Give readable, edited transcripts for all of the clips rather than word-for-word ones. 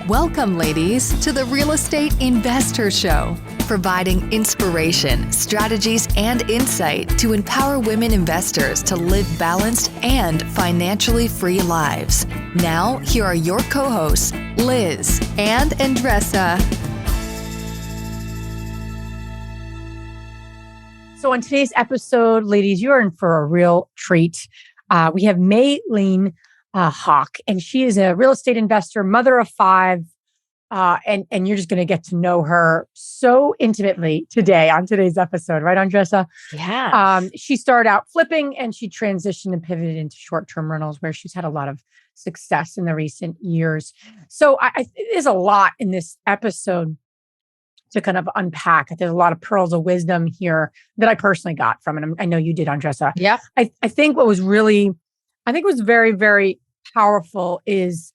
Welcome, ladies, to the Real Estate Investor Show, providing inspiration, strategies, and insight to empower women investors to live balanced and financially free lives. Now, here are your co-hosts, Liz and Andressa. So on today's episode, ladies, you're in for a real treat. We have MeiLani Hock, and she is a real estate investor, mother of five, and you're just going to get to know her so intimately today on today's episode, right, Andressa? Yeah. She started out flipping, and she transitioned and pivoted into short-term rentals, where she's had a lot of success in the recent years. So there's a lot in this episode to kind of unpack. There's a lot of pearls of wisdom here that I personally got from it. I know you did, Andressa. Yeah. I think what was really, I think was very, very powerful is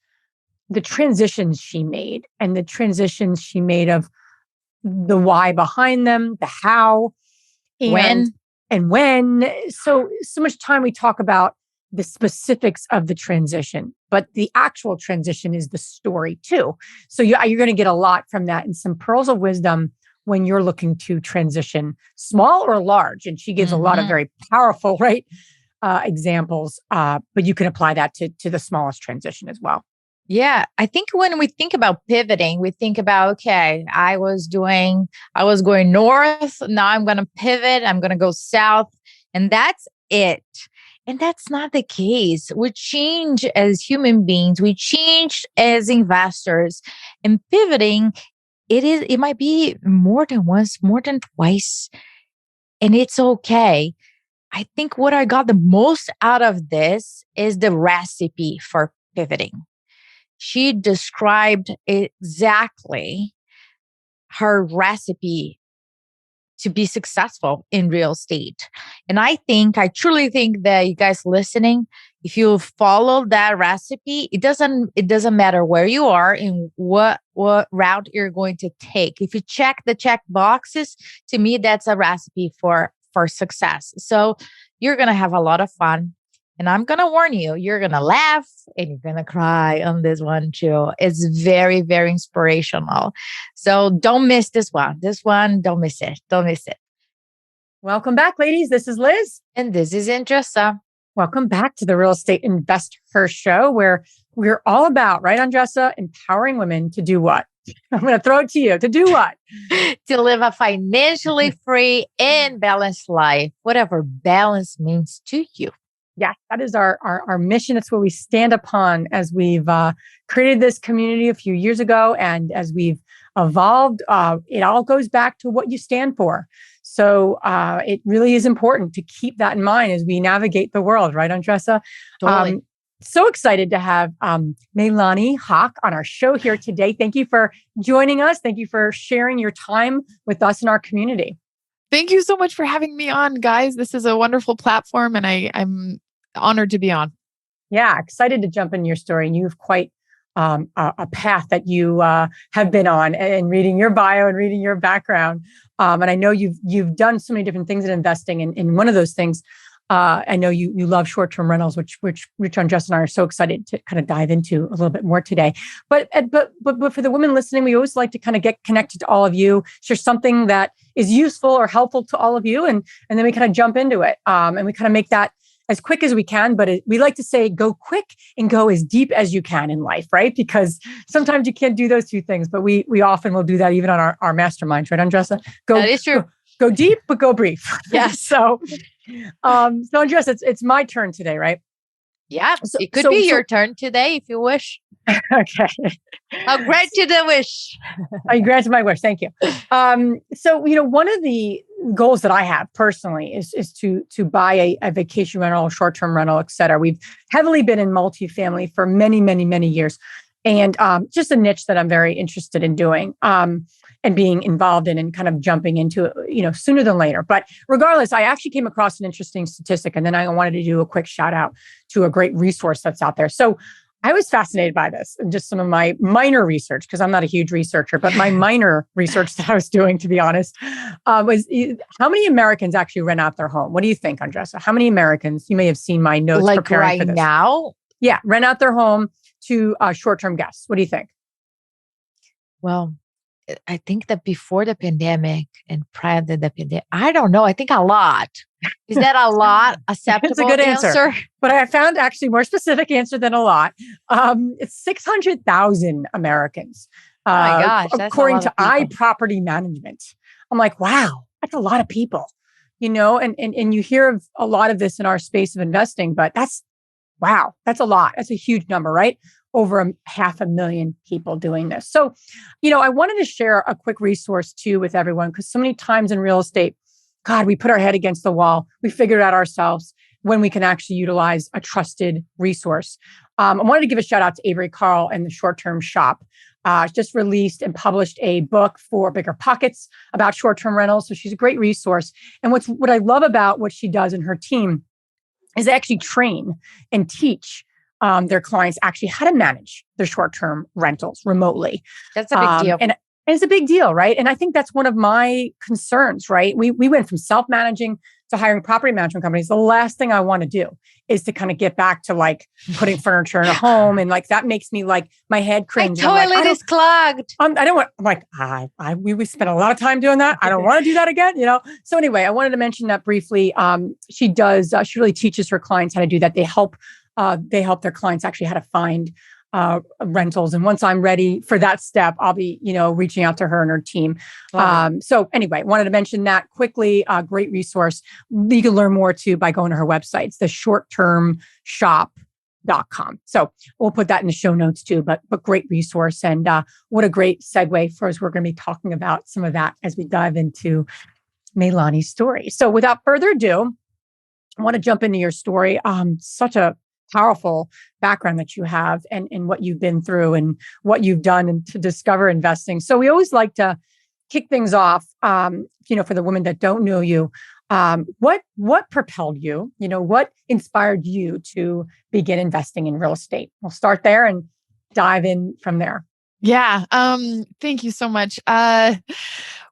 the transitions she made, and the transitions she made of the why behind them, the how, and when. So much time we talk about the specifics of the transition, but the actual transition is the story too. So you're going to get a lot from that and some pearls of wisdom when you're looking to transition, small or large. And she gives a lot of very powerful, right, examples, but you can apply that to the smallest transition as well. Yeah. I think when we think about pivoting, we think about, okay, I was going north. Now I'm going to pivot. I'm going to go south. And that's it. And that's not the case. We change as human beings. We change as investors. And pivoting, it might be more than once, more than twice. And it's okay. I think what I got the most out of this is the recipe for pivoting. She described exactly her recipe to be successful in real estate. And I truly think that you guys listening, if you follow that recipe, it doesn't matter where you are and what route you're going to take. If you check the check boxes, to me, that's a recipe for success. So you're going to have a lot of fun. And I'm going to warn you, you're going to laugh and you're going to cry on this one too. It's very, very inspirational. So don't miss this one. Don't miss it. Don't miss it. Welcome back, ladies. This is Liz. And this is Andressa. Welcome back to the Real Estate Investor Show, where we're all about, right, Andressa, empowering women to do what? I'm going to throw it to you. To do what? To live a financially free and balanced life, whatever balance means to you. Yeah, that is our mission. It's what we stand upon as we've created this community a few years ago. And as we've evolved, it all goes back to what you stand for. So it really is important to keep that in mind as we navigate the world, right, Andressa? Totally. So excited to have MeiLani Hock on our show here today. Thank you for joining us. Thank you for sharing your time with us in our community. Thank you so much for having me on, guys. This is a wonderful platform, and I'm honored to be on. Yeah, excited to jump into your story. And you have quite a path that you have been on, and reading your bio and reading your background. And I know you've done so many different things in investing. And one of those things, I know you love short-term rentals, which Andressa and I are so excited to kind of dive into a little bit more today. But for the women listening, we always like to kind of get connected to all of you, share something that is useful or helpful to all of you, and then we kind of jump into it. And we kind of make that as quick as we can, but we like to say go quick and go as deep as you can in life, right? Because sometimes you can't do those two things, but we often will do that even on our masterminds, right, Andressa? That is true. Go deep, but go brief. Yes. So Andressa, it's my turn today, right? Yeah. It could be your turn today if you wish. Okay. I'll grant you the wish. You granted my wish. Thank you. So, one of the goals that I have personally is to buy a vacation rental, short-term rental, et cetera. We've heavily been in multifamily for many, many, many years. And just a niche that I'm very interested in doing and being involved in and kind of jumping into, sooner than later. But regardless, I actually came across an interesting statistic, and then I wanted to do a quick shout out to a great resource that's out there. So I was fascinated by this and just some of my minor research, because I'm not a huge researcher, but my minor research that I was doing, to be honest, was how many Americans actually rent out their home? What do you think, Andressa? How many Americans, you may have seen my notes preparing for this. Now? Yeah, rent out their home to short-term guests. What do you think? Well, I think that before the pandemic and prior to the pandemic, I don't know. I think a lot. Is that a lot acceptable It's a good answer. But I found actually more specific answer than a lot. It's 600,000 Americans. Oh my gosh, that's a according lot to of people. iProperty Management. I'm like, wow, that's a lot of people, and you hear of a lot of this in our space of investing, but wow, that's a lot. That's a huge number, right? Over 500,000 people doing this. So, I wanted to share a quick resource too with everyone, because so many times in real estate, God, we put our head against the wall. We figure it out ourselves when we can actually utilize a trusted resource. I wanted to give a shout out to Avery Carl and the Short-Term Shop. Just released and published a book for bigger pockets about short-term rentals. So she's a great resource. And what I love about what she does and her team is they actually train and teach their clients actually how to manage their short-term rentals remotely. That's a big deal. And it's a big deal, right? And I think that's one of my concerns, right? We went from self-managing to hiring property management companies. The last thing I want to do is to kind of get back to like putting furniture in a home. And like, that makes me like my head cringe. My toilet is clogged. I don't want, I'm like, we spent a lot of time doing that. I don't want to do that again, So anyway, I wanted to mention that briefly. She really teaches her clients how to do that. They help their clients actually how to find rentals. And once I'm ready for that step, I'll be, reaching out to her and her team. So anyway, wanted to mention that quickly. Great resource. You can learn more too by going to her website. It's the shorttermshop.com. So we'll put that in the show notes too, but great resource. And what a great segue for us. We're going to be talking about some of that as we dive into MeiLani's story. So without further ado, I want to jump into your story. Such a powerful background that you have and what you've been through and what you've done and to discover investing. So we always like to kick things off, for the women that don't know you, what propelled you, what inspired you to begin investing in real estate? We'll start there and dive in from there. Yeah. Thank you so much.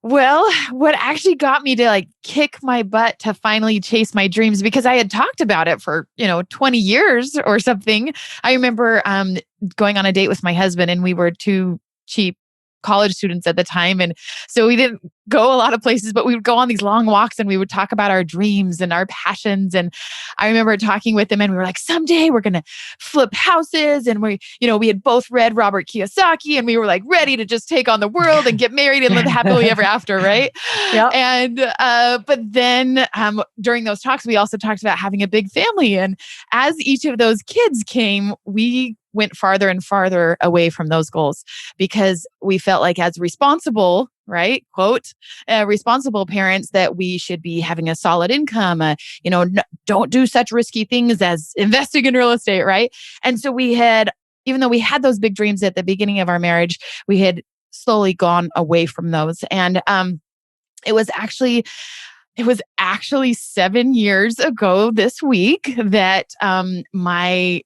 Well, what actually got me to like kick my butt to finally chase my dreams, because I had talked about it for, 20 years or something. I remember, going on a date with my husband, and we were two cheap college students at the time. And so we didn't go a lot of places, but we would go on these long walks and we would talk about our dreams and our passions. And I remember talking with him and we were like, someday we're going to flip houses. And we had both read Robert Kiyosaki and we were like ready to just take on the world and get married and live happily ever after. Right. Yep. And, but then, during those talks, we also talked about having a big family. And as each of those kids came, we went farther and farther away from those goals, because we felt like as responsible, right, quote, responsible parents, that we should be having a solid income, don't do such risky things as investing in real estate, right? And so even though we had those big dreams at the beginning of our marriage, we had slowly gone away from those. And it was actually 7 years ago this week that we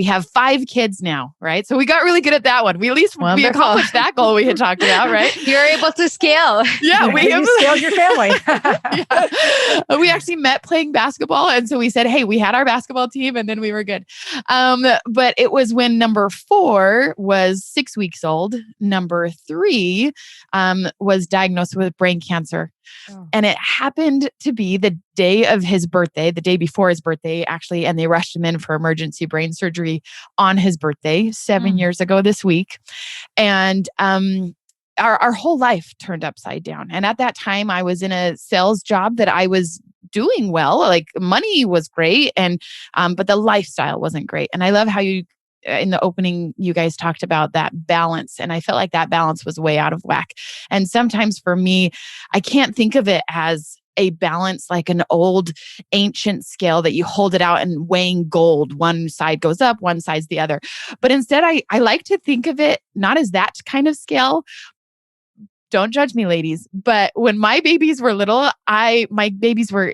have 5 kids now, right? So we got really good at that one. We Wonderful. accomplished that goal we had talked about, right? You're able to scale. Yeah, you scaled your family. Yeah. We actually met playing basketball, and so we said, "Hey, we had our basketball team, and then we were good." But it was when number 4 was 6 weeks old. Number 3 was diagnosed with brain cancer. Oh. And it happened to be the day of his birthday, the day before his birthday, actually. And they rushed him in for emergency brain surgery on his birthday 7 years ago this week. And our whole life turned upside down. And at that time, I was in a sales job that I was doing well. Like money was great, and but the lifestyle wasn't great. And I love how in the opening, you guys talked about that balance. And I felt like that balance was way out of whack. And sometimes for me, I can't think of it as a balance like an old ancient scale that you hold it out and weighing gold. One side goes up, one side's the other. But instead, I like to think of it not as that kind of scale. Don't judge me, ladies. But when my babies were little, my babies were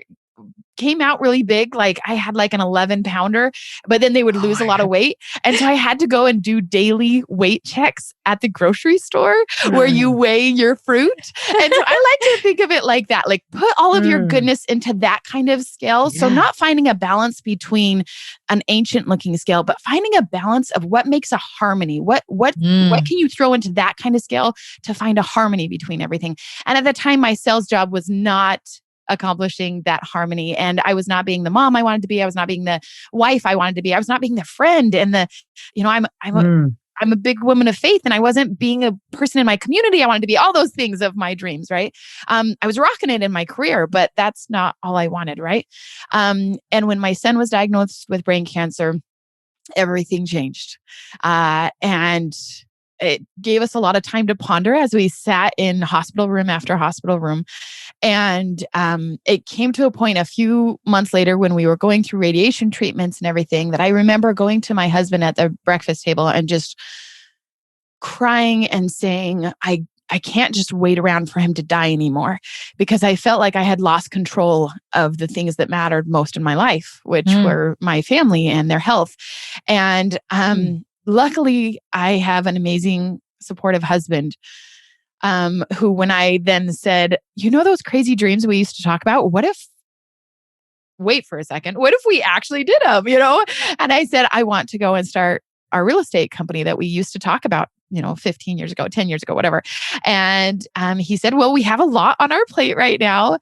came out really big. Like I had like an 11 pounder, but then they would lose a lot of weight. And so I had to go and do daily weight checks at the grocery store where you weigh your fruit. And so I like to think of it like that, like put all of your goodness into that kind of scale. So not finding a balance between an ancient looking scale, but finding a balance of what makes a harmony. What can you throw into that kind of scale to find a harmony between everything? And at the time, my sales job was not accomplishing that harmony. And I was not being the mom I wanted to be. I was not being the wife I wanted to be. I was not being the friend and I'm a big woman of faith, and I wasn't being a person in my community. I wanted to be all those things of my dreams, right? I was rocking it in my career, but that's not all I wanted, right? And when my son was diagnosed with brain cancer, everything changed. And it gave us a lot of time to ponder as we sat in hospital room after hospital room. And it came to a point a few months later when we were going through radiation treatments and everything that I remember going to my husband at the breakfast table and just crying and saying, I can't just wait around for him to die anymore, because I felt like I had lost control of the things that mattered most in my life, which were my family and their health. And luckily, I have an amazing, supportive husband who, when I then said, those crazy dreams we used to talk about, wait for a second, what if we actually did them, And I said, I want to go and start our real estate company that we used to talk about, 15 years ago, 10 years ago, whatever. And he said, well, we have a lot on our plate right now,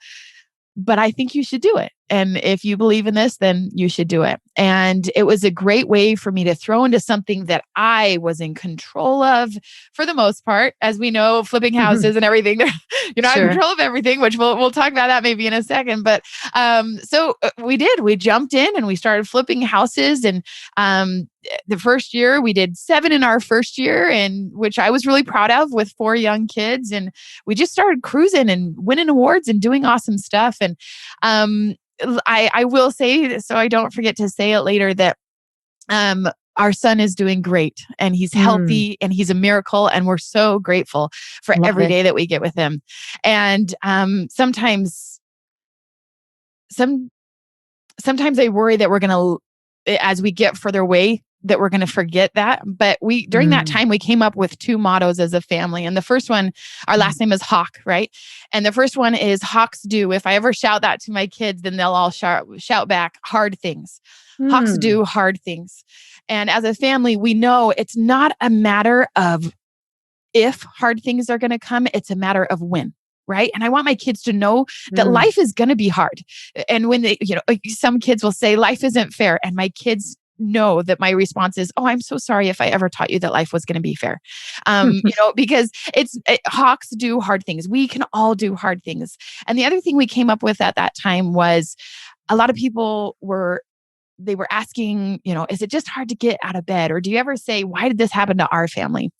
but I think you should do it. And if you believe in this, then you should do it. And it was a great way for me to throw into something that I was in control of for the most part. As we know, flipping houses and everything, you're not in control of everything, which we'll talk about that maybe in a second. But so we jumped in and we started flipping houses. And the first year we did 7 in our first year, and which I was really proud of, with 4 young kids. And we just started cruising and winning awards and doing awesome stuff. And I will say, so I don't forget to say it later, that our son is doing great and he's healthy and he's a miracle. And we're so grateful for every day that we get with him. And sometimes I worry that we're going to, as we get further away, that we're going to forget that. But during that time, we came up with 2 mottos as a family. And the first one, our last name is Hock, right? And the first one is Hocks do. If I ever shout that to my kids, then they'll all shout back, hard things. Hocks do hard things. And as a family, we know it's not a matter of if hard things are going to come, it's a matter of when. Right. And I want my kids to know that life is going to be hard. And when they, some kids will say life isn't fair. And my kids know that my response is, oh, I'm so sorry if I ever taught you that life was going to be fair. Because Hawks do hard things. We can all do hard things. And the other thing we came up with at that time was a lot of people were asking, is it just hard to get out of bed? Or do you ever say, why did this happen to our family?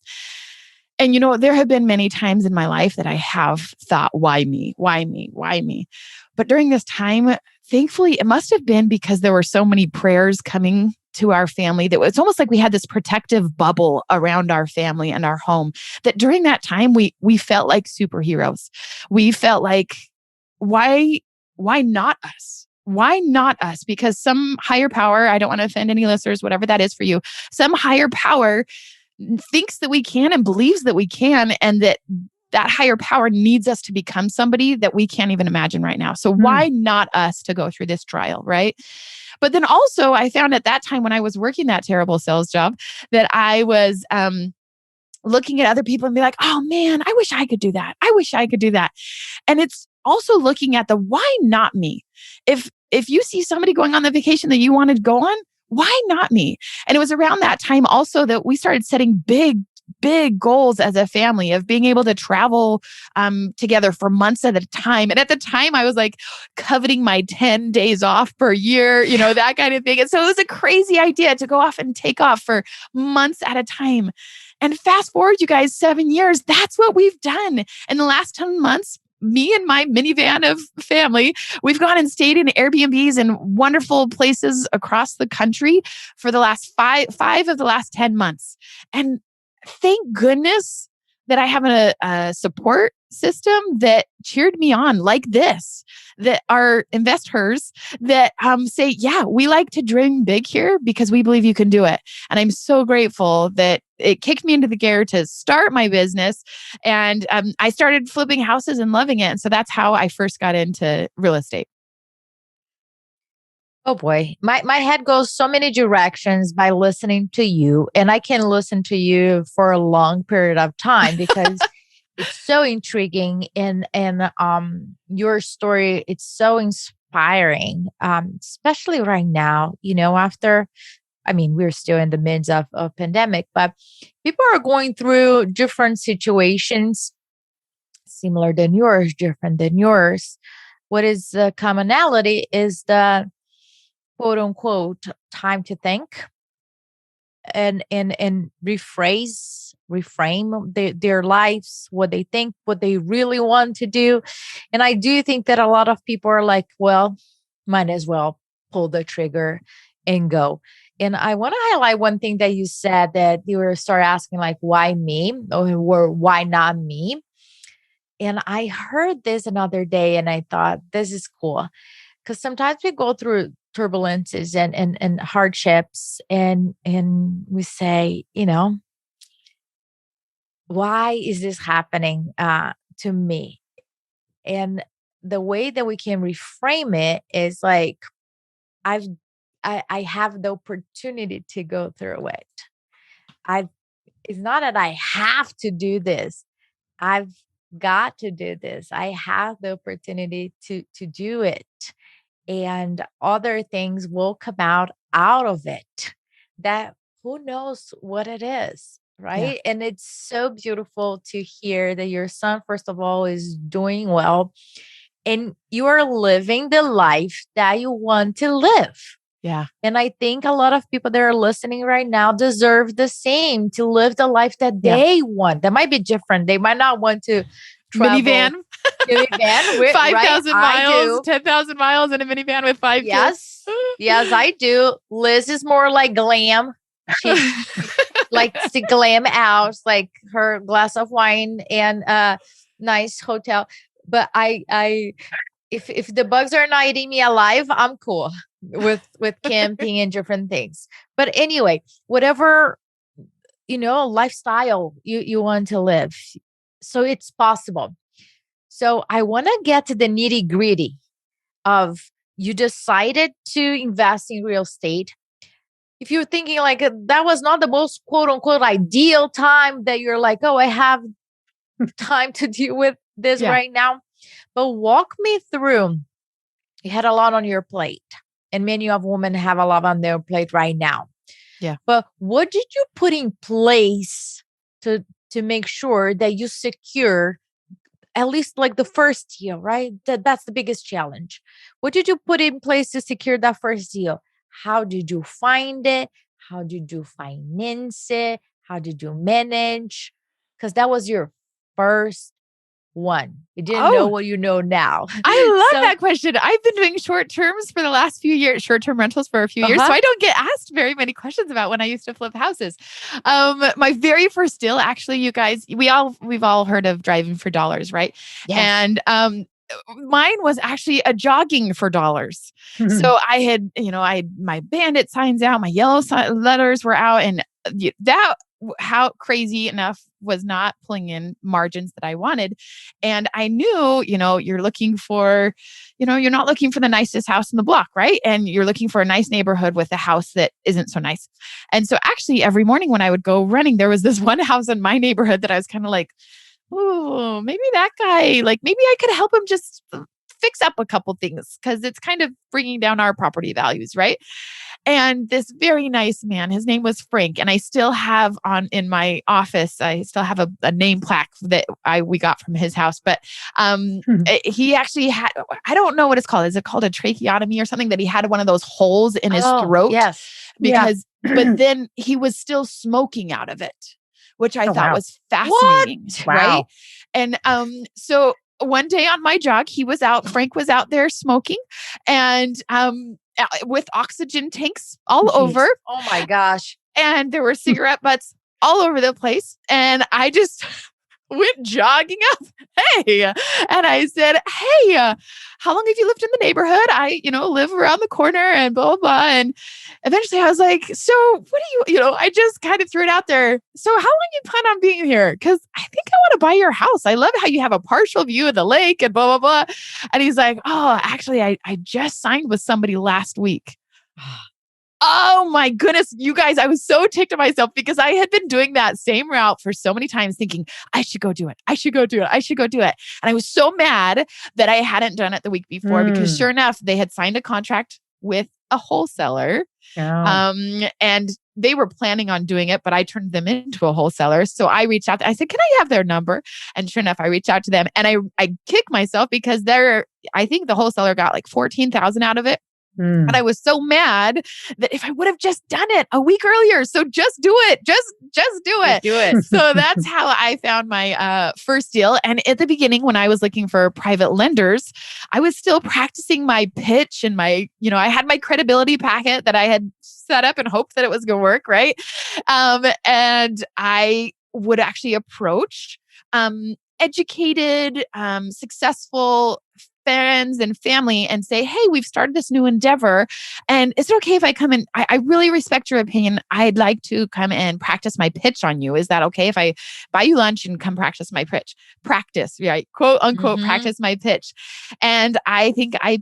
And, there have been many times in my life that I have thought, why me? Why me? Why me? But during this time, thankfully, it must have been because there were so many prayers coming to our family that it's almost like we had this protective bubble around our family and our home, that during that time, we felt like superheroes. We felt like, why not us? Why not us? Because some higher power, I don't want to offend any listeners, whatever that is for you, some higher power thinks that we can and believes that we can, and that higher power needs us to become somebody that we can't even imagine right now. So why not us to go through this trial, right? But then also I found at that time when I was working that terrible sales job that I was looking at other people and be like, oh man, I wish I could do that. I wish I could do that. And it's also looking at the why not me? If you see somebody going on the vacation that you want to go on, why not me? And it was around that time also that we started setting big goals as a family of being able to travel together for months at a time. And at the time I was like coveting my 10 days off per year, that kind of thing. And so it was a crazy idea to go off and take off for months at a time. And fast forward, you guys, 7 years, that's what we've done. In the last 10 months, me and my minivan of family, we've gone and stayed in Airbnbs in wonderful places across the country for the last five of the last 10 months. And thank goodness that I have a support system that cheered me on like this, that are investors that say, yeah, we like to dream big here because we believe you can do it. And I'm so grateful that it kicked me into the gear to start my business. And I started flipping houses and loving it. And so that's how I first got into real estate. Oh boy, my head goes so many directions by listening to you, and I can listen to you for a long period of time because it's so intriguing, and your story, it's so inspiring, especially right now. After, I mean, we're still in the midst of a pandemic, but people are going through different situations, similar than yours, different than yours. What is the commonality is the quote unquote time to think and reframe their lives, what they think, what they really want to do. And I do think that a lot of people are like, well, might as well pull the trigger and go. And I want to highlight one thing that you said, that you were start asking like, why me, or why not me? And I heard this another day and I thought, this is cool. Because sometimes we go through turbulences and hardships, and we say, why is this happening to me? And the way that we can reframe it is like, I have the opportunity to go through it. It's not that I have to do this. I've got to do this. I have the opportunity to do it. And other things will come out of it, that who knows what it is, right? Yeah. And it's so beautiful to hear that your son, first of all, is doing well, and you are living the life that you want to live. Yeah. And I think a lot of people that are listening right now deserve the same, to live the life that they want. That might be different. They might not want to travel. Minivan. 5,000 miles, 10,000 miles in a minivan with 5 kids. Yes, I do. Liz is more like glam. She likes to glam out, like her glass of wine and a nice hotel. But if the bugs are not eating me alive, I'm cool with camping and different things. But anyway, whatever, lifestyle you want to live, so it's possible. So I want to get to the nitty gritty of, you decided to invest in real estate. If you're thinking like that was not the most quote unquote ideal time, that you're like, oh, I have time to deal with this right now. But walk me through. You had a lot on your plate, and many of women have a lot on their plate right now. Yeah. But what did you put in place to make sure that you secure at least like the first deal, right? That's the biggest challenge. What did you put in place to secure that first deal? How did you find it? How did you finance it? How did you manage? Because that was your first one. You didn't know what you know now. I love that question. I've been doing short terms for the last few years, short-term rentals for a few years. So I don't get asked very many questions about when I used to flip houses. My very first deal, actually, you guys, we've all heard of driving for dollars, right? Yes. And mine was actually a jogging for dollars. So I had, my bandit signs out, my yellow letters were out, and that, how crazy enough, was not pulling in margins that I wanted. And I knew, you're looking for, you're not looking for the nicest house in the block, right? And you're looking for a nice neighborhood with a house that isn't so nice. And so actually every morning when I would go running, there was this one house in my neighborhood that I was kind of like, oh, maybe that guy, like maybe I could help him just fix up a couple things, because it's kind of bringing down our property values, right? And this very nice man, his name was Frank, and I still have in my office, I still have a name plaque that we got from his house. But he actually had, I don't know what it's called. Is it called a tracheotomy or something? That he had one of those holes in his throat. Yes. Because, but then he was still smoking out of it, which I thought was fascinating. What? Right. Wow. And so one day on my jog, Frank was out there smoking, and with oxygen tanks all over. Oh my gosh. And there were cigarette butts all over the place. And I just went jogging up. Hey, and I said, hey, how long have you lived in the neighborhood? I, live around the corner and blah, blah, blah. And eventually I was like, so what do I just kind of threw it out there. So how long you plan on being here? Because I think I want to buy your house. I love how you have a partial view of the lake and blah, blah, blah. And he's like, oh, actually, I just signed with somebody last week. Oh my goodness, you guys, I was so ticked at myself because I had been doing that same route for so many times thinking, I should go do it. I should go do it. I should go do it. And I was so mad that I hadn't done it the week before because sure enough, they had signed a contract with a wholesaler. And they were planning on doing it, but I turned them into a wholesaler. So I reached out. I said, can I have their number? And sure enough, I reached out to them and I kicked myself because I think the wholesaler got like 14,000 out of it. And I was so mad that if I would have just done it a week earlier. So just do it. Just do it. Just do it. So that's how I found my first deal. And at the beginning, when I was looking for private lenders, I was still practicing my pitch and I had my credibility packet that I had set up and hoped that it was going to work. Right. And I would actually approach educated, successful friends and family and say, hey, we've started this new endeavor. And is it okay if I come in? I really respect your opinion. I'd like to come and practice my pitch on you. Is that okay if I buy you lunch and come practice my pitch? Practice, right? Quote unquote, practice my pitch. And I think I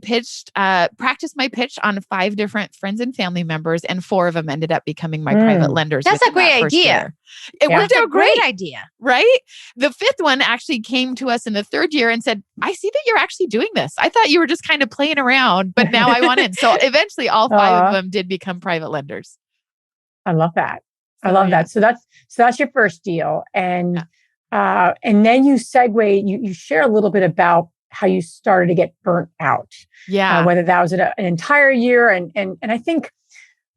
practiced my pitch on 5 different friends and family members, and 4 of them ended up becoming my private lenders. That's a great idea. It worked out great. Great idea. Right? The 5th one actually came to us in the 3rd year and said, I see that you're actually doing this. I thought you were just kind of playing around, but now I want in. So eventually all 5 of them did become private lenders. I love that. I love that. So that's your first deal. And then you segue, you share a little bit about how you started to get burnt out. Yeah. Whether that was an entire year. And I think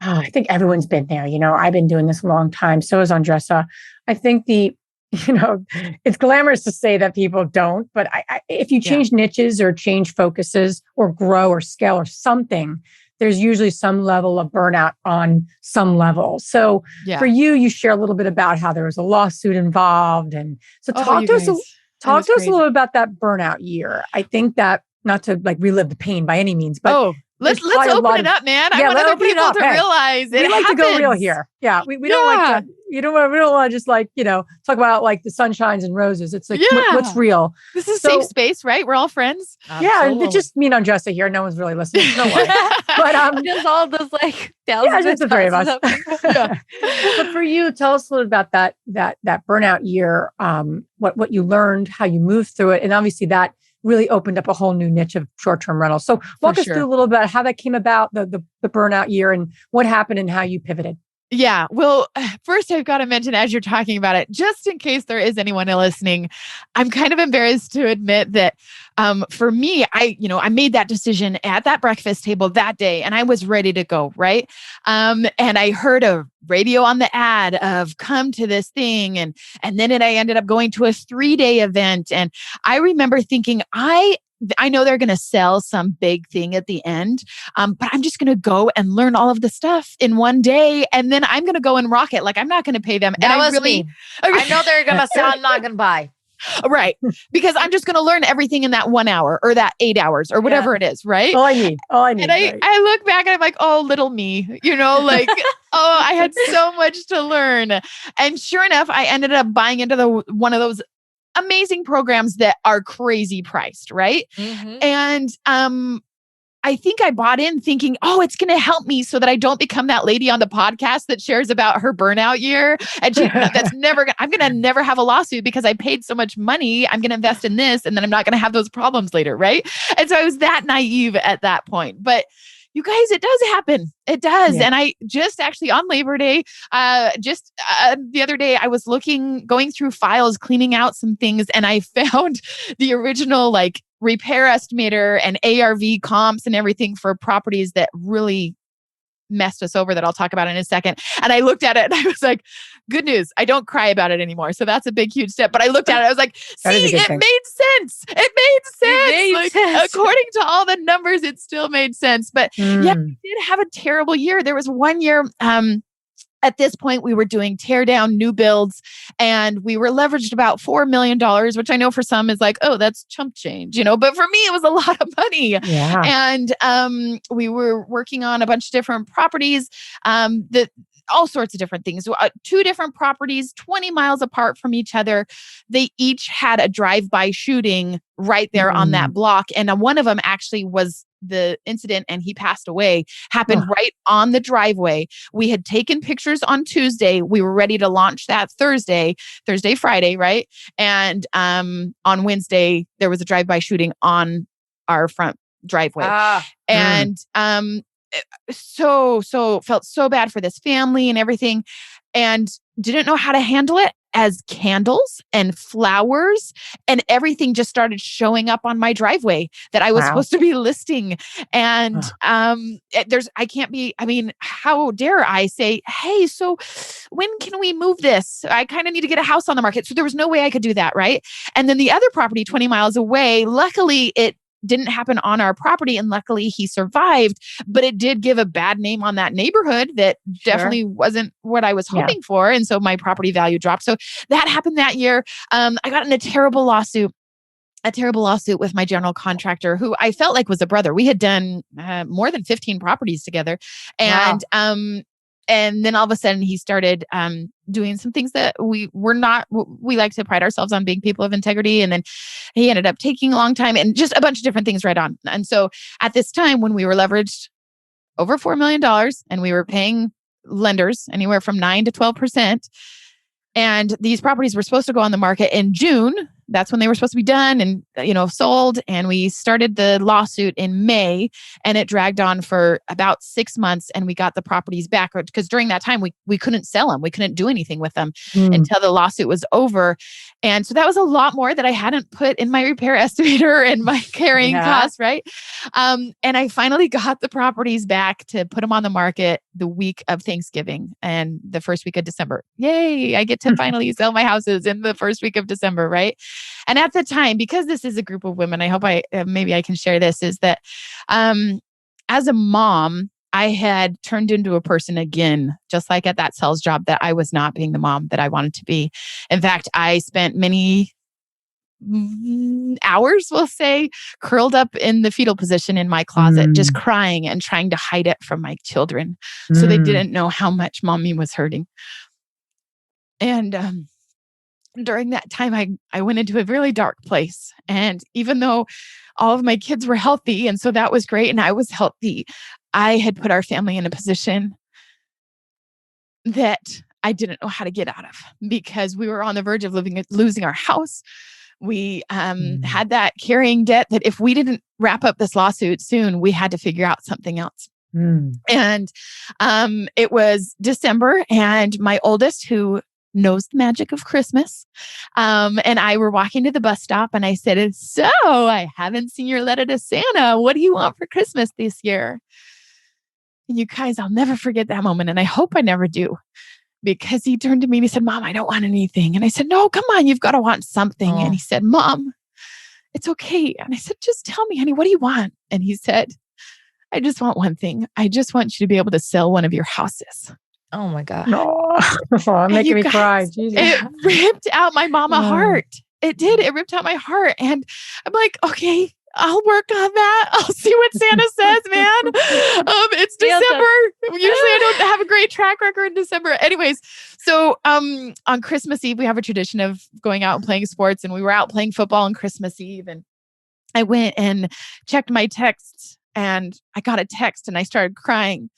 everyone's been there. I've been doing this a long time. So is Andressa. I think it's glamorous to say that people don't, but if you change niches or change focuses or grow or scale or something, there's usually some level of burnout on some level. So for you share a little bit about how there was a lawsuit involved. And so talk to us a little bit about that burnout year. I think that, not to relive the pain by any means, but let's open it up, man. I want other people to realize it. We like to go real here. Yeah. We don't like to, we don't want to just talk about the sunshines and roses. It's what's real. This is a safe space, right? We're all friends. Yeah. It's just me and Andressa here. No one's really listening. Don't worry. But just all those thousands just the 3 of us. But for you, tell us a little about that burnout year, what you learned, how you moved through it. And obviously that really opened up a whole new niche of short-term rentals. So walk us through a little bit how that came about, the burnout year, and what happened and how you pivoted. Yeah. Well, first I've got to mention, as you're talking about it, just in case there is anyone listening, I'm kind of embarrassed to admit that for me, I made that decision at that breakfast table that day and I was ready to go. Right. And I heard a radio on the ad of come to this thing. And then I ended up going to a 3-day event. And I remember thinking, I know they're going to sell some big thing at the end, but I'm just going to go and learn all of the stuff in one day. And then I'm going to go and rock it. I'm not going to pay them. That was me. I know they're going to sell. I'm not going to buy. Right. Because I'm just going to learn everything in that 1 hour or that 8 hours or whatever it is. Right. All I need. And I look back and I'm like, oh, little me, I had so much to learn. And sure enough, I ended up buying into one of those amazing programs that are crazy priced, right? And I think I bought in thinking, oh, it's going to help me so that I don't become that lady on the podcast that shares about her burnout year. And I'm going to never have a lawsuit because I paid so much money. I'm going to invest in this and then I'm not going to have those problems later, right? And so I was that naive at that point. But you guys, it does happen. It does. Yeah. And I just actually on Labor Day, the other day, I was going through files, cleaning out some things, and I found the original repair estimator and ARV comps and everything for properties that really messed us over that I'll talk about in a second. And I looked at it and I was like, good news. I don't cry about it anymore. So that's a big, huge step. But I looked at it, I was like, see, it made sense. It made sense. According to all the numbers, it still made sense. But yeah, we did have a terrible year. There was one year, At this point, we were doing tear down new builds and we were leveraged about $4 million, which I know for some is like, oh, that's chump change, but for me, it was a lot of money. Yeah. And we were working on a bunch of different properties, that all sorts of different things. 2 different properties, 20 miles apart from each other. They each had a drive-by shooting right there on that block. And one of them actually was the incident, and he passed away, happened right on the driveway. We had taken pictures on Tuesday. We were ready to launch that Thursday, Friday, right? And on Wednesday, there was a drive-by shooting on our front driveway. And so felt so bad for this family and everything, and didn't know how to handle it, as candles and flowers and everything just started showing up on my driveway that I was supposed to be listing. And how dare I say, hey, so when can we move this? I kind of need to get a house on the market. So there was no way I could do that, right? And then the other property 20 miles away, luckily it didn't happen on our property, and luckily he survived, but it did give a bad name on that neighborhood that definitely wasn't what I was hoping for. And so my property value dropped. So that happened that year. I got in a terrible lawsuit with my general contractor, who I felt like was a brother. We had done more than 15 properties together. And then all of a sudden he started doing some things that we like to pride ourselves on being people of integrity. And then he ended up taking a long time and just a bunch of different things right on. And so at this time when we were leveraged over $4 million and we were paying lenders anywhere from 9 to 12%, and these properties were supposed to go on the market in June. That's when they were supposed to be done and, sold. And we started the lawsuit in May, and it dragged on for about 6 months, and we got the properties back, because during that time we couldn't sell them. We couldn't do anything with them until the lawsuit was over. And so that was a lot more that I hadn't put in my repair estimator and my carrying costs, right? And I finally got the properties back to put them on the market the week of Thanksgiving and the first week of December. Yay, I get to finally sell my houses in the first week of December, right? And at the time, because this is a group of women, I hope maybe I can share this, is that as a mom, I had turned into a person again, just like at that sales job, that I was not being the mom that I wanted to be. In fact, I spent many hours, we'll say, curled up in the fetal position in my closet, just crying and trying to hide it from my children. So they didn't know how much mommy was hurting. And during that time, I went into a really dark place. And even though all of my kids were healthy, and so that was great, and I was healthy, I had put our family in a position that I didn't know how to get out of, because we were on the verge of losing our house. We had that carrying debt that if we didn't wrap up this lawsuit soon, we had to figure out something else. And it was December, and my oldest, who knows the magic of Christmas, and I were walking to the bus stop, and I said, so I haven't seen your letter to Santa. What do you want for Christmas this year? And you guys, I'll never forget that moment. And I hope I never do, because he turned to me and he said, Mom, I don't want anything. And I said, no, come on, you've got to want something. And he said, Mom, it's okay. And I said, just tell me, honey, what do you want? And he said, I just want one thing. I just want you to be able to sell one of your houses. Oh my God. No, making me cry. Jesus. It ripped out my mama heart. It did. It ripped out my heart. And I'm like, okay, I'll work on that. I'll see what Santa says, man. It's December. Usually I don't have a great track record in December. Anyways, so on Christmas Eve, we have a tradition of going out and playing sports, and we were out playing football on Christmas Eve. And I went and checked my texts, and I got a text, and I started crying.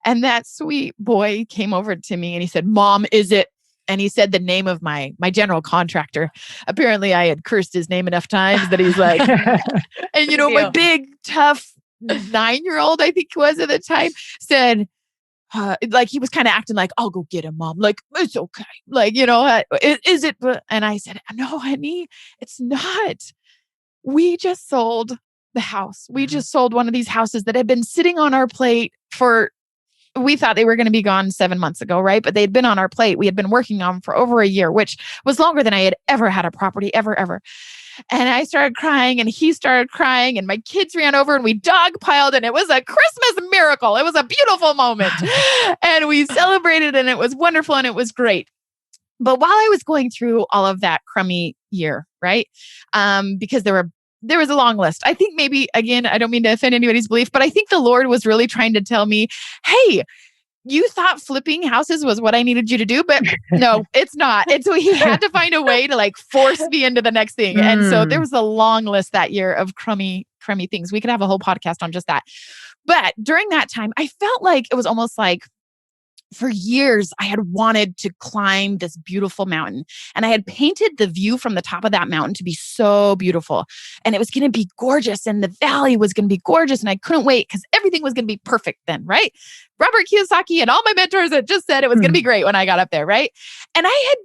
And that sweet boy came over to me and he said, Mom, is it? And he said the name of my general contractor. Apparently I had cursed his name enough times that he's like, and my big, tough 9-year-old, I think he was at the time, said, like he was kind of acting like, I'll go get him, Mom. Like, it's okay. Like, is it? And I said, no, honey, it's not. We just sold the house. We just sold one of these houses that had been sitting on our plate we thought they were going to be gone 7 months ago, right? But they'd been on our plate. We had been working on them for over a year, which was longer than I had ever had a property, ever. And I started crying and he started crying and my kids ran over and we dogpiled and it was a Christmas miracle. It was a beautiful moment. And we celebrated and it was wonderful and it was great. But while I was going through all of that crummy year, right? Because there was a long list. I think maybe, again, I don't mean to offend anybody's belief, but I think the Lord was really trying to tell me, hey, you thought flipping houses was what I needed you to do, but no, it's not. And so he had to find a way to like force me into the next thing. And so there was a long list that year of crummy things. We could have a whole podcast on just that. But during that time, I felt like it was almost like for years, I had wanted to climb this beautiful mountain and I had painted the view from the top of that mountain to be so beautiful. And it was going to be gorgeous and the valley was going to be gorgeous. And I couldn't wait because everything was going to be perfect then, right? Robert Kiyosaki and all my mentors had just said it was going to be great when I got up there, right? And I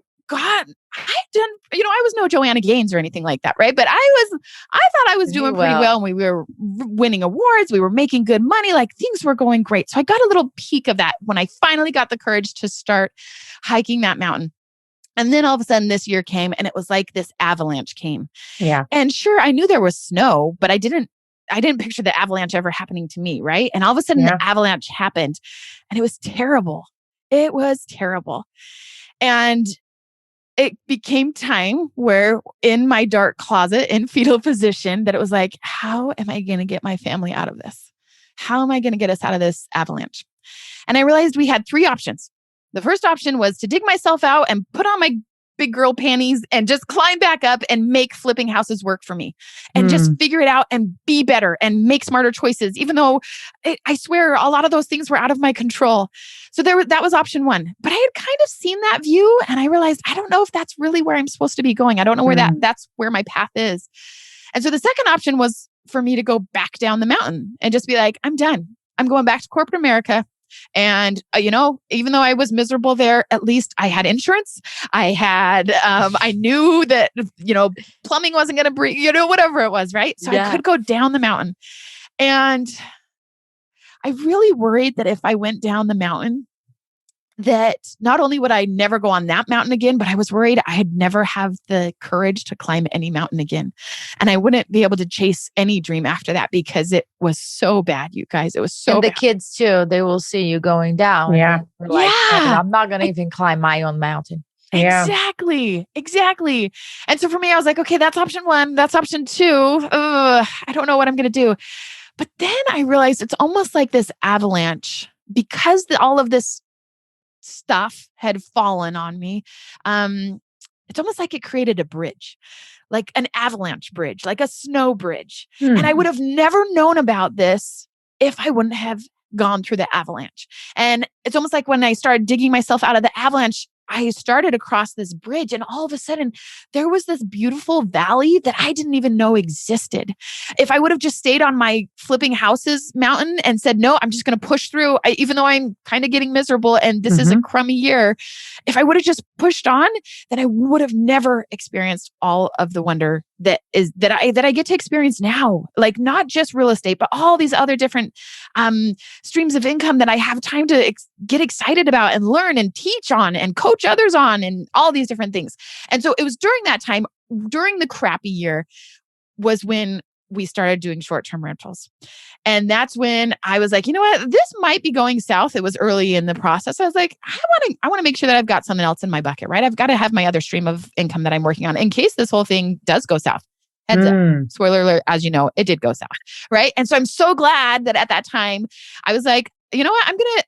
was no Joanna Gaines or anything like that, right? But I thought I was doing pretty well and we were winning awards. We were making good money. Like things were going great. So I got a little peek of that when I finally got the courage to start hiking that mountain. And then all of a sudden this year came and it was like this avalanche came. Yeah. And sure, I knew there was snow, but I didn't picture the avalanche ever happening to me, right? And all of a sudden the avalanche happened and it was terrible. It was terrible. And it became time where in my dark closet in fetal position that it was like, how am I going to get my family out of this? How am I going to get us out of this avalanche? And I realized we had three options. The first option was to dig myself out and put on my big girl panties and just climb back up and make flipping houses work for me and just figure it out and be better and make smarter choices, even though I swear a lot of those things were out of my control. So that was option one. But I had kind of seen that view and I realized, I don't know if that's really where I'm supposed to be going. I don't know where that's where my path is. And so the second option was for me to go back down the mountain and just be like, I'm done. I'm going back to corporate America. And, even though I was miserable there, at least I had insurance. I had, I knew that, plumbing wasn't going to break, whatever it was. Right. So I could go down the mountain. And I really worried that if I went down the mountain, that not only would I never go on that mountain again, but I was worried I'd never have the courage to climb any mountain again. And I wouldn't be able to chase any dream after that because it was so bad, you guys. It was so and bad. the kids too, they will see you going down. Yeah. Like, I'm not going to even climb my own mountain. Yeah. Exactly. And so for me, I was like, okay, that's option one. That's option two. I don't know what I'm going to do. But then I realized it's almost like this avalanche because all of this stuff had fallen on me. It's almost like it created a bridge, like an avalanche bridge, like a snow bridge. And I would have never known about this if I wouldn't have gone through the avalanche. And it's almost like when I started digging myself out of the avalanche, I started across this bridge and all of a sudden there was this beautiful valley that I didn't even know existed. If I would have just stayed on my flipping houses mountain and said, no, I'm just going to push through, even though I'm kind of getting miserable and this is a crummy year. If I would have just pushed on, then I would have never experienced all of the wonder that I get to experience now. Like not just real estate, but all these other different streams of income that I have time to get excited about and learn and teach on and coach others on and all these different things. And so it was during that time, during the crappy year, was when we started doing short-term rentals. And that's when I was like, you know what, this might be going south. It was early in the process. I was like, I want to make sure that I've got something else in my bucket, right? I've got to have my other stream of income that I'm working on in case this whole thing does go south. Heads up. Spoiler alert, as you know, it did go south, right? And so I'm so glad that at that time, I was like, you know what,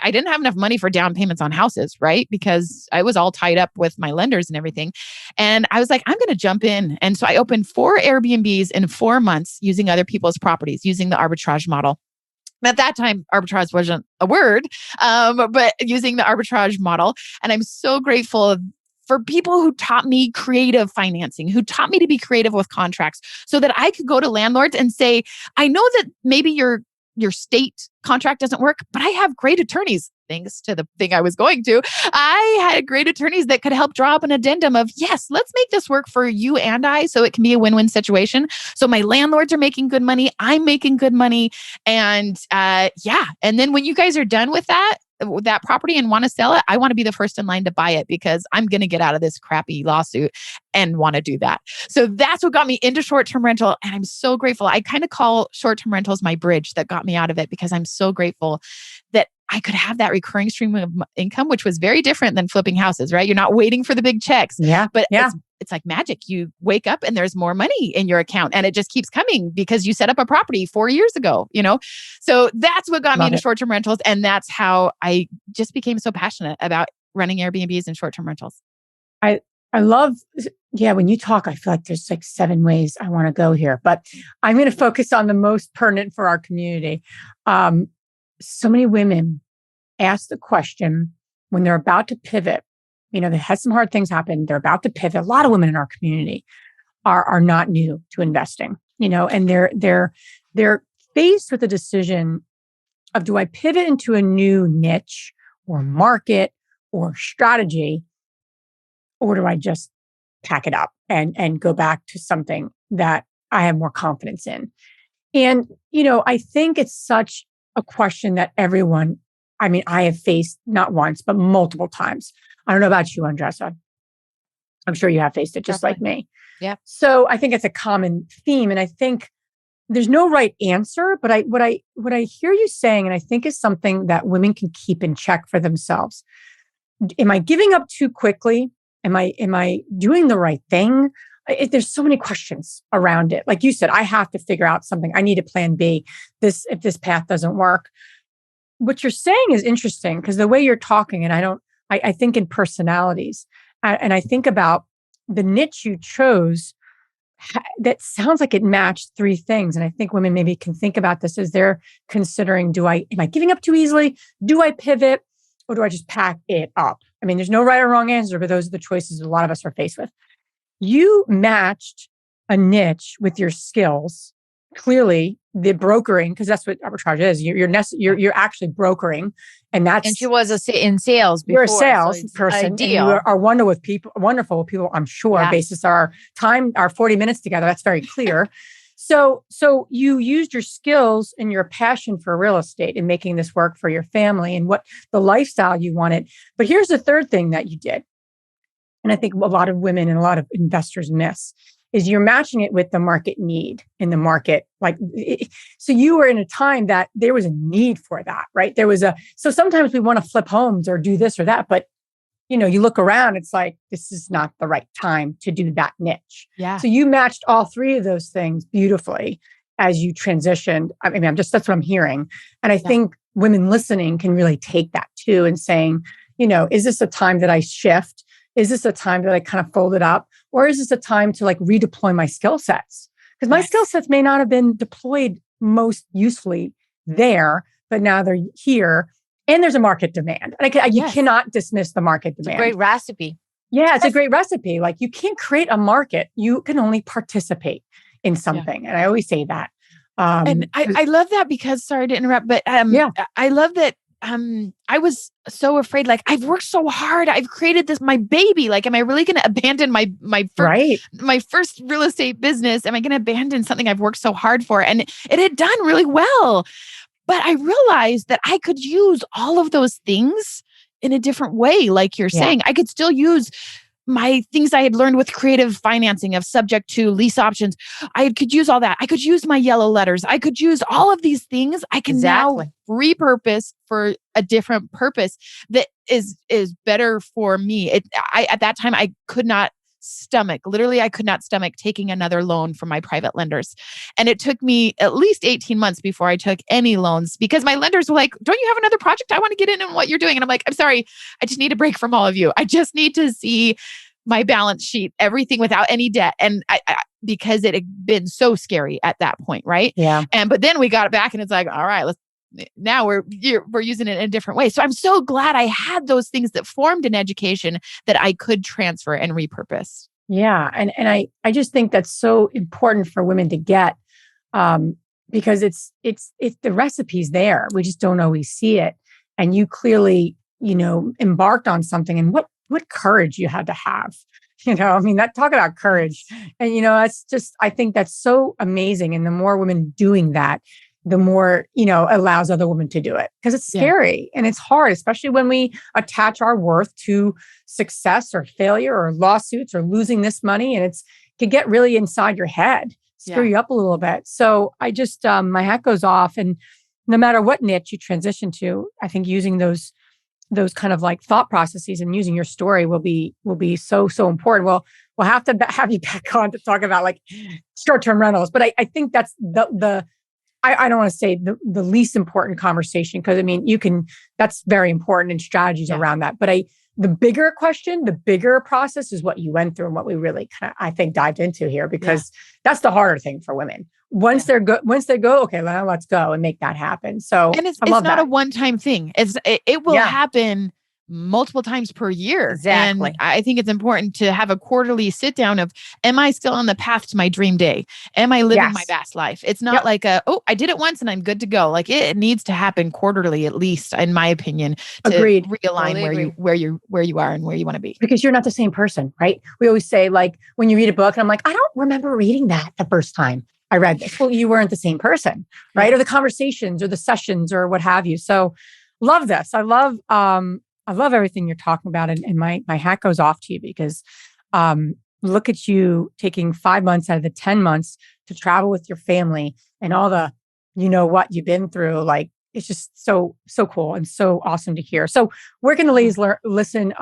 I didn't have enough money for down payments on houses, right? Because I was all tied up with my lenders and everything. And I was like, I'm going to jump in. And so I opened 4 Airbnbs in 4 months using other people's properties, using the arbitrage model. At that time, arbitrage wasn't a word, but using the arbitrage model. And I'm so grateful for people who taught me creative financing, who taught me to be creative with contracts so that I could go to landlords and say, I know that maybe your state contract doesn't work, but I have great attorneys. Thanks to the thing I was going to, I had great attorneys that could help draw up an addendum of, yes, let's make this work for you and I, so it can be a win-win situation. So my landlords are making good money. I'm making good money. And and then when you guys are done with that property and want to sell it, I want to be the first in line to buy it because I'm going to get out of this crappy lawsuit and want to do that. So that's what got me into short-term rental. And I'm so grateful. I kind of call short-term rentals my bridge that got me out of it, because I'm so grateful that I could have that recurring stream of income, which was very different than flipping houses, right? You're not waiting for the big checks. But it's like magic. You wake up and there's more money in your account, and it just keeps coming because you set up a property 4 years ago, So that's what got me into short-term rentals. And that's how I just became so passionate about running Airbnbs and short-term rentals. I love, when you talk, I feel like there's like 7 ways I want to go here, but I'm going to focus on the most pertinent for our community. So many women ask the question when they're about to pivot. They had some hard things happen. They're about to pivot. A lot of women in our community are not new to investing, and they're faced with the decision of, do I pivot into a new niche or market or strategy, or do I just pack it up and go back to something that I have more confidence in? And, I think it's such a question that everyone, I have faced not once, but multiple times. I don't know about you, Andressa. I'm sure you have faced it just like me. Yeah. So I think it's a common theme. And I think there's no right answer, but what I hear you saying, and I think is something that women can keep in check for themselves. Am I giving up too quickly? Am I doing the right thing? There's so many questions around it. Like you said, I have to figure out something. I need a plan B. If this path doesn't work. What you're saying is interesting, because the way you're talking, and I think in personalities, and I think about the niche you chose, that sounds like it matched 3 things. And I think women maybe can think about this as they're considering, am I giving up too easily? Do I pivot, or do I just pack it up? There's no right or wrong answer, but those are the choices a lot of us are faced with. You matched a niche with your skills. Clearly, the brokering, because that's what arbitrage is. You're actually brokering, and she was in sales before. You're a sales person, and you are wonderful with people. I'm sure, basis our 40 minutes together. That's very clear. So you used your skills and your passion for real estate in making this work for your family and what the lifestyle you wanted. But here's the third thing that you did, and I think a lot of women and a lot of investors miss, is you're matching it with the market need in the market. So you were in a time that there was a need for that, right? So sometimes we want to flip homes or do this or that, but you look around, it's like, this is not the right time to do that niche. Yeah. So you matched all 3 of those things beautifully as you transitioned. That's what I'm hearing. And I think women listening can really take that too and saying, is this a time that I shift? Is this a time that I kind of fold it up? Or is this a time to redeploy my skill sets? Because my skill sets may not have been deployed most usefully there, but now they're here and there's a market demand. And you cannot dismiss the market demand. It's a great recipe. Yeah, it's a great recipe. You can't create a market. You can only participate in something. And I always say that. And I love that, because, sorry to interrupt, but I love that. I was so afraid, I've worked so hard. I've created this, my baby. Am I really going to abandon my first real estate business? Am I going to abandon something I've worked so hard for? And it had done really well. But I realized that I could use all of those things in a different way. Like you're saying, I could still use my things I had learned with creative financing of subject to lease options. I could use all that. I could use my yellow letters. I could use all of these things. I can now repurpose for a different purpose that is better for me. At that time, I could not stomach taking another loan from my private lenders. And it took me at least 18 months before I took any loans, because my lenders were like, don't you have another project? I want to get in what you're doing. And I'm like, I'm sorry, I just need a break from all of you. I just need to see my balance sheet, everything without any debt. And because it had been so scary at that point. Right. Yeah. But then we got it back and it's like, all right, now we're using it in a different way. So I'm so glad I had those things that formed an education that I could transfer and repurpose. Yeah. And I just think that's so important for women to get, because it's the recipe's there. We just don't always see it. And you clearly, embarked on something, and what courage you had to have. I mean, talk about courage. And, that's just, I think that's so amazing. And the more women doing that, the more, allows other women to do it, because it's scary and it's hard, especially when we attach our worth to success or failure or lawsuits or losing this money. And it can get really inside your head, screw you up a little bit. So I just, my hat goes off. And no matter what niche you transition to, I think using those kind of like thought processes and using your story will be so important. We'll have to have you back on to talk about like short-term rentals, but I think that's I don't want to say the least important conversation, because I mean that's very important, and strategies around that. But the bigger question, the bigger process is what you went through and what we really kind of, I think, dived into here, because that's the harder thing for women. Once they go, okay, now let's go and make that happen. So, and it's not a one-time thing. It will happen multiple times per year. Exactly. And I think it's important to have a quarterly sit down of, am I still on the path to my dream day? Am I living my best life? It's not like I did it once and I'm good to go. Like it needs to happen quarterly, at least, in my opinion, to realign where you are and where you want to be. Because you're not the same person, right? We always say, like, when you read a book and I'm like, I don't remember reading that the first time I read this. Well, you weren't the same person, right? Or the conversations or the sessions or what have you. So love this. I love everything you're talking about. And my hat goes off to you, because look at you taking 5 months out of the 10 months to travel with your family, and all the, what you've been through. Like, it's just so cool and so awesome to hear. So where can the ladies listen?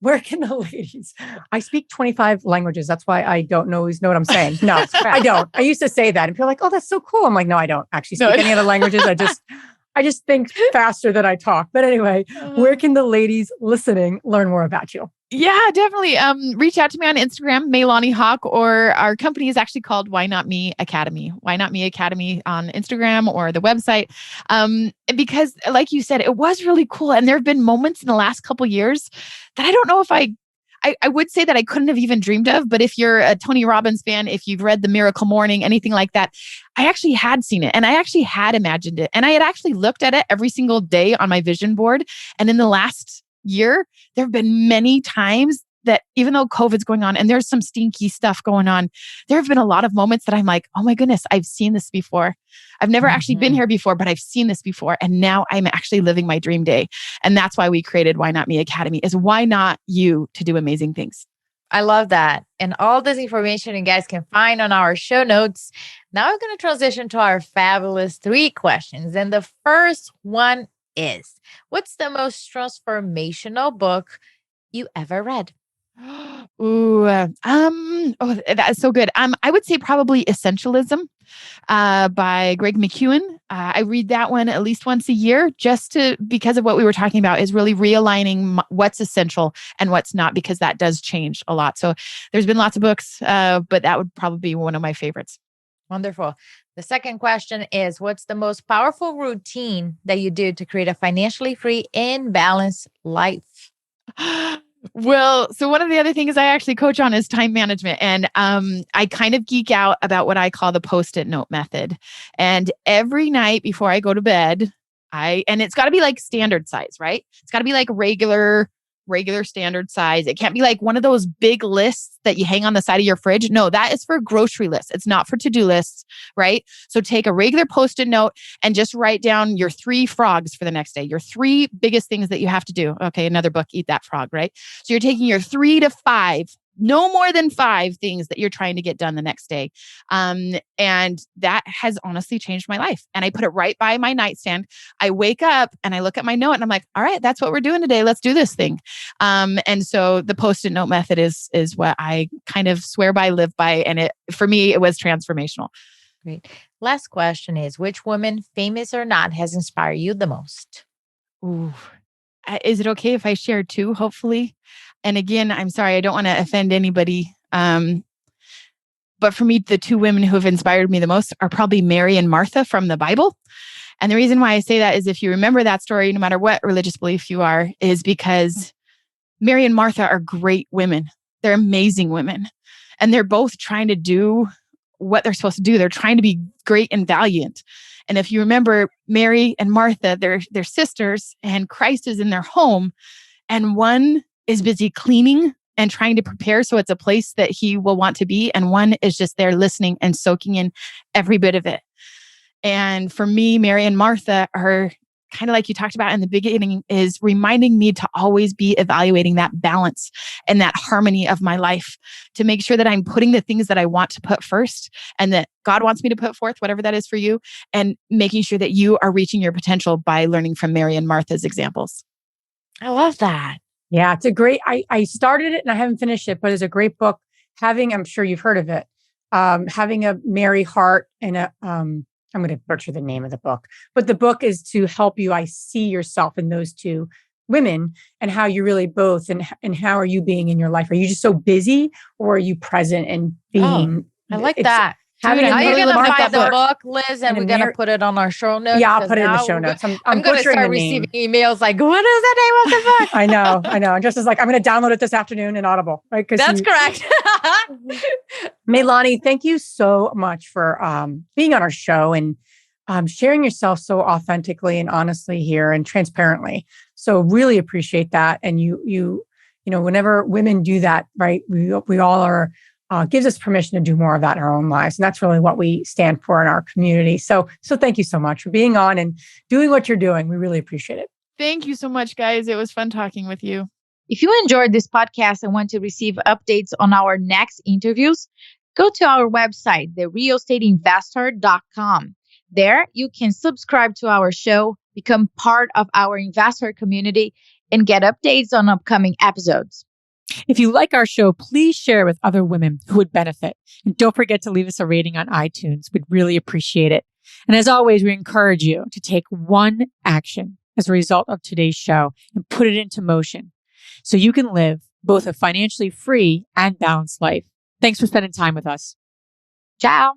Where can the ladies? I speak 25 languages. That's why I don't always know what I'm saying. No, I don't. I used to say that and people are like, oh, that's so cool. I'm like, no, I don't actually speak any other languages. I just think faster than I talk. But anyway, where can the ladies listening learn more about you? Yeah, definitely. Reach out to me on Instagram, MeiLani Hock, or our company is actually called Why Not Me Academy. Why Not Me Academy on Instagram or the website. Because like you said, it was really cool. And there have been moments in the last couple of years that I don't know if I would say that I couldn't have even dreamed of. But if you're a Tony Robbins fan, if you've read The Miracle Morning, anything like that, I actually had seen it and I actually had imagined it. And I had actually looked at it every single day on my vision board. And in the last year, there have been many times that even though COVID's going on and there's some stinky stuff going on, there have been a lot of moments that I'm like, oh my goodness, I've seen this before. I've never actually been here before, but I've seen this before. And now I'm actually living my dream day. And that's why we created Why Not Me Academy, is why not you to do amazing things. I love that. And all this information you guys can find on our show notes. Now we're going to transition to our fabulous 3 questions. And the first one is, what's the most transformational book you ever read? Ooh, that's so good. I would say probably Essentialism, by Greg McKeown. I read that one at least once a year, because of what we were talking about, is really realigning what's essential and what's not, because that does change a lot. So there's been lots of books, but that would probably be one of my favorites. Wonderful. The second question is, what's the most powerful routine that you do to create a financially free and balanced life? Well, so one of the other things I actually coach on is time management. And I kind of geek out about what I call the Post-it note method. And every night before I go to bed, and it's got to be like standard size, right? It's got to be like regular standard size. It can't be like one of those big lists that you hang on the side of your fridge. No, that is for grocery lists. It's not for to-do lists, right? So take a regular Post-it note and just write down your 3 frogs for the next day, your 3 biggest things that you have to do. Okay, another book, Eat That Frog, right? So you're taking your 3 to 5, no more than 5 things that you're trying to get done the next day. And that has honestly changed my life. And I put it right by my nightstand. I wake up and I look at my note and I'm like, all right, that's what we're doing today. Let's do this thing. And so the Post-it note method is what I kind of swear by, live by. And for me, it was transformational. Great. Last question is, which woman, famous or not, has inspired you the most? Ooh. Is it okay if I share 2, hopefully? And again, I'm sorry, I don't want to offend anybody. But for me, the 2 women who have inspired me the most are probably Mary and Martha from the Bible. And the reason why I say that is, if you remember that story, no matter what religious belief you are, is because Mary and Martha are great women. They're amazing women. And they're both trying to do what they're supposed to do. They're trying to be great and valiant. And if you remember Mary and Martha, they're sisters, and Christ is in their home, and one is busy cleaning and trying to prepare so it's a place that he will want to be, and one is just there listening and soaking in every bit of it. And for me, Mary and Martha are kind of like you talked about in the beginning, is reminding me to always be evaluating that balance and that harmony of my life, to make sure that I'm putting the things that I want to put first and that God wants me to put forth, whatever that is for you, and making sure that you are reaching your potential by learning from Mary and Martha's examples. I love that. Yeah, it's a great, I started it and I haven't finished it, but it's a great book. I'm sure you've heard of it. Having a Mary heart and I'm going to butcher the name of the book, but the book is to help you. I see yourself in those two women and how you're really both, and how are you being in your life? Are you just so busy, or are you present and being? I like that. Having How are you going to find the book, book, Liz? And we're going to put it on our show notes. Yeah, I'll put it in the show notes. I'm going to start receiving emails like, what is the name of the book? I know. And just as like, I'm going to download it this afternoon in Audible, right? That's correct. MeiLani, thank you so much for being on our show and sharing yourself so authentically and honestly here and transparently. So really appreciate that. And you know, whenever women do that, right, we all are, gives us permission to do more of that in our own lives. And that's really what we stand for in our community. So thank you so much for being on and doing what you're doing. We really appreciate it. Thank you so much, guys. It was fun talking with you. If you enjoyed this podcast and want to receive updates on our next interviews, go to our website, therealestateinvestor.com. There, you can subscribe to our show, become part of our investor community, and get updates on upcoming episodes. If you like our show, please share with other women who would benefit. And don't forget to leave us a rating on iTunes. We'd really appreciate it. And as always, we encourage you to take one action as a result of today's show and put it into motion so you can live both a financially free and balanced life. Thanks for spending time with us. Ciao.